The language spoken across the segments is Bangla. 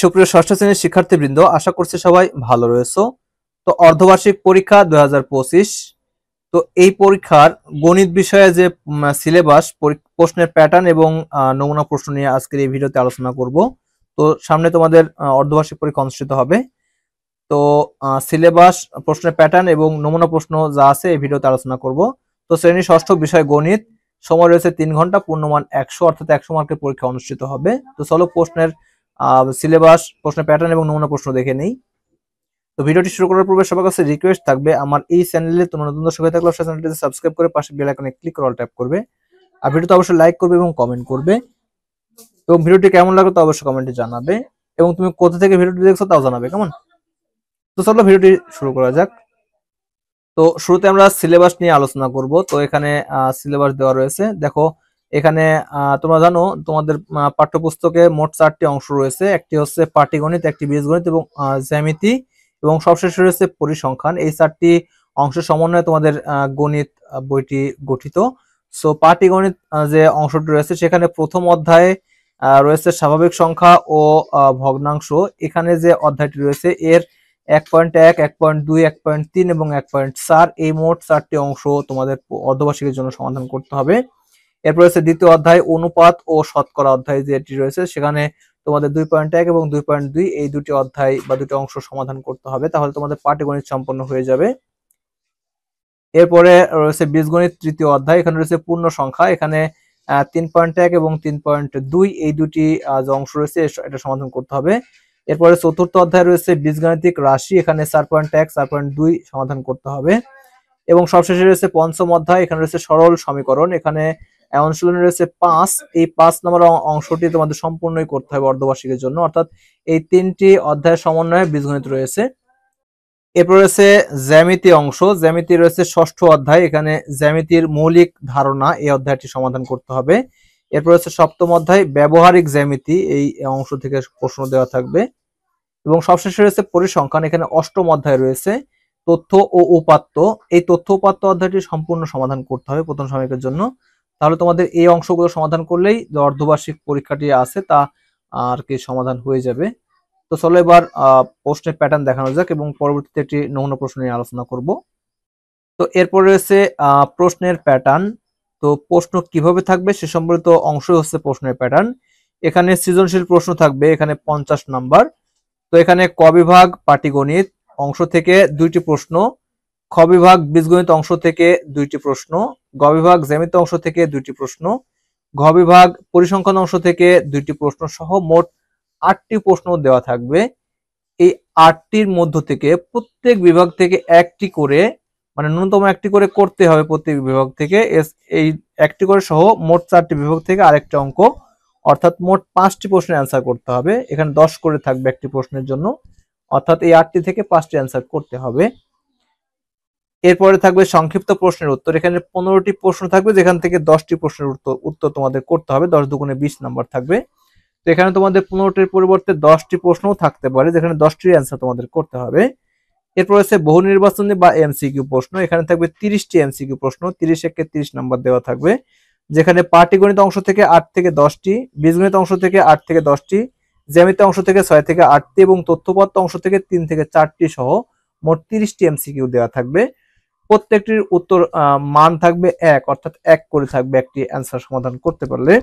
সুপ্রিয় ষষ্ঠ শ্রেণীর শিক্ষার্থীবৃন্দ, আশা করছি সবাই ভালো রয়েছো। তো অর্ধবার্ষিক পরীক্ষা 2025। তো এই পরীক্ষার গণিত বিষয়ে যে সিলেবাস, প্রশ্নের প্যাটার্ন এবং নমুনা প্রশ্ন নিয়ে আজকের এই ভিডিওতে আলোচনা করব। তো সামনে তোমাদের অর্ধবার্ষিক পরীক্ষা অনুষ্ঠিত হবে। তো সিলেবাস, প্রশ্নের প্যাটার্ন এবং নমুনা প্রশ্ন যা আছে এই ভিডিওতে আলোচনা করব। তো শ্রেণী ষষ্ঠ, বিষয় গণিত, সময় রয়েছে 3 ঘন্টা, পূর্ণমান 100 অর্থাৎ 100 মার্কের পরীক্ষা অনুষ্ঠিত হবে। তো চলো প্রশ্নের সিলেবাস, প্রশ্নের প্যাটার্ন এবং নমুনা প্রশ্ন দেখে নেই। তো ভিডিওটি শুরু করার পূর্বে সবার কাছে রিকোয়েস্ট থাকবে, আমার এই চ্যানেলে তোমরা নতুন দর্শক হয়ে থাকলে অবশ্যই চ্যানেলটিতে সাবস্ক্রাইব করে পাশে বেল আইকনে ক্লিক করে অল ট্যাপ করবে। আর ভিডিওতে অবশ্যই লাইক করবে এবং কমেন্ট করবে। এবং ভিডিওটি কেমন লাগলো তা অবশ্যই কমেন্টে জানাবে, এবং তুমি কোথা থেকে ভিডিওটি দেখছো তাও জানাবে, কেমন? তো চলো ভিডিওটি শুরু করা যাক। তো শুরুতে আমরা সিলেবাস নিয়ে আলোচনা করব। তো এখানে সিলেবাস দেওয়া রয়েছে, দেখো এখানে তোমরা জানো তোমাদের পাঠ্যপুস্তকে মোট 4টি অংশ রয়েছে। একটি হচ্ছে পাটিগণিত, একটি বীজগণিত এবং জ্যামিতি, এবং সবশেষে রয়েছে পরিসংখ্যান। এই 4টি অংশের সমন্বয়ে তোমাদের গণিত বইটি গঠিত। সো পাটিগণিত যে অংশটি রয়েছে সেখানে প্রথম অধ্যায়ে রয়েছে স্বাভাবিক সংখ্যা ও ভগ্নাংশ। এখানে যে অধ্যায়টি রয়েছে এর 1.1, 1.2, 1.3 এবং 1.4 এই মোট 4টি অংশ তোমাদের অর্ধবার্ষিকের জন্য সমাধান করতে হবে। এরপর রয়েছে দ্বিতীয় অধ্যায় অনুপাত ও শতকরা অধ্যায় যেটি রয়েছে, সেখানে তোমাদের 2.1 এবং 2.2 এই দুটি অধ্যায় বা দুটি অংশ সমাধান করতে হবে, তাহলে তোমাদের পাটিগণিত সম্পন্ন হয়ে যাবে। এরপরে রয়েছে বীজগণিত তৃতীয় অধ্যায়, এখানে রয়েছে পূর্ণ সংখ্যা। এখানে 3.1 এবং 3.2 এই দুটি যে অংশ রয়েছে এটা সমাধান করতে হবে। এরপরে চতুর্থ অধ্যায় রয়েছে বীজগাণিতিক রাশি, এখানে 4.1, 4.2 সমাধান করতে হবে। এবং সবশেষে রয়েছে পঞ্চম অধ্যায়, এখানে রয়েছে সরল সমীকরণ। এখানে অনুশীলনে রয়েছে 5, এই 5 নম্বর অংশটি তোমাদের সম্পূর্ণই করতে হবে অর্ধবার্ষিকের জন্য, অর্থাৎ এই 3টি অধ্যায়ের সমন্বয়ে বীজগণিত রয়েছে। এরপর রয়েছে জ্যামিতি অংশ, জ্যামিতি রয়েছে ষষ্ঠ অধ্যায়, এখানে জ্যামিতির মৌলিক ধারণা এই অধ্যায়টি সমাধান করতে হবে। এরপর রয়েছে সপ্তম অধ্যায় ব্যবহারিক জ্যামিতি, এই অংশ থেকে প্রশ্ন দেওয়া থাকবে। এবং সবশেষে রয়েছে পরিসংখ্যান, এখানে অষ্টম অধ্যায় রয়েছে তথ্য ও উপাত্ত। এই তথ্য উপাত্ত অধ্যায়টি সম্পূর্ণ সমাধান করতে হবে প্রথম সাময়িকের জন্য, তাহলে তোমাদের এই অংশগুলো সমাধান করলেই যে অর্ধবার্ষিক পরীক্ষাটি আছে তা আর কি সমাধান হয়ে যাবে। তো চলো এবার প্রশ্নের প্যাটার্ন দেখানো যাক এবং পরবর্তীতে একটি নমুনা প্রশ্ন নিয়ে আলোচনা করব। তো এরপর রয়েছে প্রশ্নের প্যাটার্ন। তো প্রশ্ন কিভাবে থাকবে সে সম্পর্কিত অংশই হচ্ছে প্রশ্নের প্যাটার্ন। এখানে সৃজনশীল প্রশ্ন থাকবে, এখানে 50 নাম্বার। তো এখানে ক বিভাগ পাটিগণিত অংশ থেকে 2টি প্রশ্ন, খ বিভাগ বীজগণিত অংশ থেকে 2টি প্রশ্ন, গ বিভাগ জ্যামিতি অংশ থেকে 2টি প্রশ্ন, ঘ বিভাগ পরিসংখ্যান অংশ থেকে 2টি প্রশ্ন সহ মোট 8টি প্রশ্ন দেওয়া থাকবে। এই 8টির মধ্য থেকে প্রত্যেক বিভাগ থেকে একটি করে, মানে ন্যূনতম একটি করে করতে হবে প্রত্যেক বিভাগ থেকে। এই একটি করে সহ মোট 4টি বিভাগ থেকে আরেকটা অঙ্ক, অর্থাৎ মোট 5টি প্রশ্নের অ্যান্সার করতে হবে। এখানে 10 করে থাকবে একটি প্রশ্নের জন্য, অর্থাৎ এই 8টি থেকে 5টি অ্যান্সার করতে হবে। এরপরে থাকবে সংক্ষিপ্ত প্রশ্নের উত্তর, এখানে 15টি প্রশ্ন থাকবে, যেখান থেকে 10টি প্রশ্নের উত্তর তোমাদের করতে হবে। 10 দুগুণে 20 নাম্বার থাকবে। তো এখানে তোমাদের 15টির পরিবর্তে 10টি প্রশ্নও থাকতে পারে, যেখানে 10টির অ্যান্সার তোমাদের করতে হবে। এরপর আছে বহু নির্বাচনী বা এমসিকিউ প্রশ্ন, এখানে থাকবে 30টি এমসিকিউ প্রশ্ন, 30 একে 30 নাম্বার দেওয়া থাকবে, যেখানে পাটিগণিত অংশ থেকে 8 থেকে 10টি, বীজগণিত অংশ থেকে 8 থেকে 10টি, জ্যামিতি অংশ থেকে 6 থেকে 8টি এবং তথ্যপত্র অংশ থেকে 3 থেকে 4টি সহ মোট 30টি এমসিকিউ দেওয়া থাকবে। প্রত্যেকটির উত্তর মান থাকবে 1, অর্থাৎ 1 করে থাকবে একটি অ্যান্সার সমাধান করতে পারলে।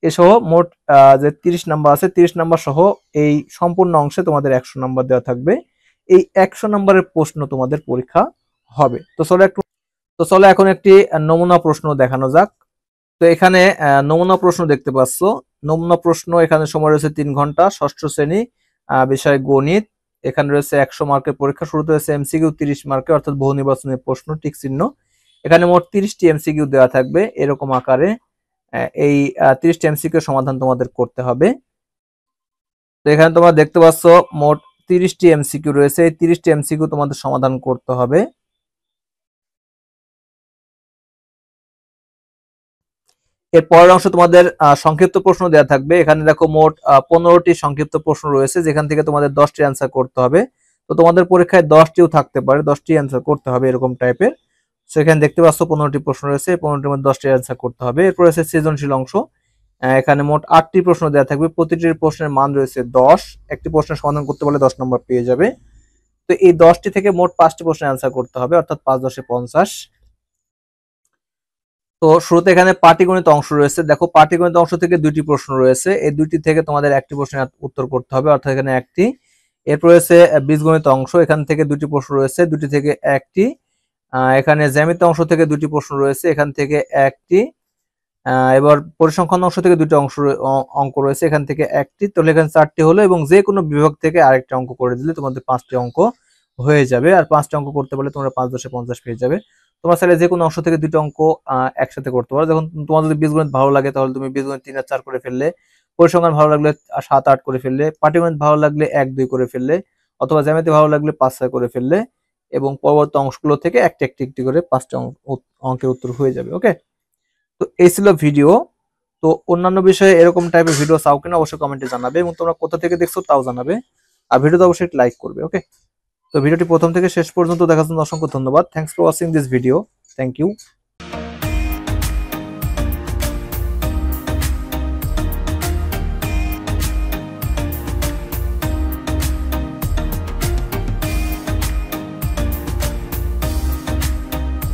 এসহ মোট যে 30 নাম্বার আছে, 30 নাম্বার সহ এই সম্পূর্ণ অংশে তোমাদের 100 নাম্বার দেওয়া থাকবে। এই 100 নাম্বারের প্রশ্ন তোমাদের পরীক্ষা হবে। তো চলো এখন একটি নমুনা প্রশ্ন দেখানো যাক। তো এখানে নমুনা প্রশ্ন দেখতে পাচ্ছ। নমুনা প্রশ্ন এখানে সময় রয়েছে 3 ঘন্টা, ষষ্ঠ শ্রেণী, বিষয় গণিত। এখানে রয়েছে 100 মার্কের পরীক্ষা, শুরুতে রয়েছে এমসিকিউ 30 মার্কের, অর্থাৎ বহু নির্বাচনী প্রশ্ন টিক চিহ্ন। এখানে মোট 30টি এমসিকিউ দেওয়া থাকবে এরকম আকারে। এই 30টি এমসিকিউ সমাধান তোমাদের করতে হবে। তো এখানে তোমরা দেখতে পাচ্ছ মোট 30টি এমসিকিউ রয়েছে, এই 30টি এমসিকিউ তোমাদের সমাধান করতে হবে। এর পরের অংশ তোমাদের সংক্ষিপ্ত প্রশ্ন দেওয়া থাকবে। এখানে দেখো মোট 15টি সংক্ষিপ্ত প্রশ্ন রয়েছে, যেখান থেকে তোমাদের 10টি অ্যান্সার করতে হবে। তো তোমাদের পরীক্ষায় 10টিও থাকতে পারে, 10টি অ্যান্সার করতে হবে এরকম টাইপের। সো এখানে দেখতে পাচ্ছ 15টি প্রশ্ন রয়েছে, 15টির মধ্যে 10টি অ্যান্সার করতে হবে। এরপর আছে সৃজনশীল অংশ, এখানে মোট 8টি প্রশ্ন দেওয়া থাকবে, প্রতিটির প্রশ্নের মান রয়েছে 10। একটি প্রশ্নের সমাধান করতে পারলে 10 নম্বর পেয়ে যাবে। তো এই 10টি থেকে মোট 5টি প্রশ্নের অ্যান্সার করতে হবে, অর্থাৎ 5 10 50। তো শুরুতে এখানে পাটিগণিত অংশ রয়েছে। দেখো পাটিগণিত অংশ থেকে 2টি প্রশ্ন রয়েছে, এই 2টি থেকে তোমাদের একটি প্রশ্নের উত্তর করতে হবে, অর্থাৎ এখানে একটি। এরপর রয়েছে বীজগণিত অংশ, এখান থেকে 2টি প্রশ্ন রয়েছে, 2টি থেকে একটি। এখানে জ্যামিতি অংশ থেকে 2টি প্রশ্ন রয়েছে, এখান থেকে একটি। এবার পরিসংখ্যান অংশ থেকে 2টি অঙ্ক রয়েছে, এখান থেকে একটি। তাহলে এখানে 4টি হলো, এবং যে কোনো বিভাগ থেকে আরেকটা অঙ্ক করে দিলে তোমাদের 5টি অঙ্ক হয়ে যাবে। আর 5টি অঙ্ক করতে পারলে তোমরা 5 10 50 পেয়ে যাবে। তোমার চাইলে যে কোনো অংশ থেকে 2টি অঙ্ক একসাথে করতে পারো। যখন তোমার যদি বীজগণিত ভালো লাগে তাহলে তুমি বীজগণিত 3 আর 4 করে ফেললে, পরিসংখ্যান ভালো লাগলে 7 8 করে ফেললে, পাটিগণিত ভালো লাগলে 1 2 করে ফেললে, অথবা জ্যামিতি ভালো লাগলে 5 6 করে ফেললে, এবং পরবর্তী অংশগুলো থেকে একটি একটি একটি করে 5টি অঙ্কের উত্তর হয়ে যাবে। ওকে, তো এই ছিল ভিডিও। তো অন্যান্য বিষয়ে এরকম টাইপের ভিডিও চাও কিনা অবশ্যই কমেন্টে জানাবে, এবং তোমরা কোথা থেকে দেখছো তাও জানাবে। আর ভিডিওতে অবশ্যই লাইক করবে। ওকে, তো ভিডিওটি প্রথম থেকে শেষ পর্যন্ত দেখার জন্য অসংখ্য ধন্যবাদ। Thanks for watching this video. Thank you.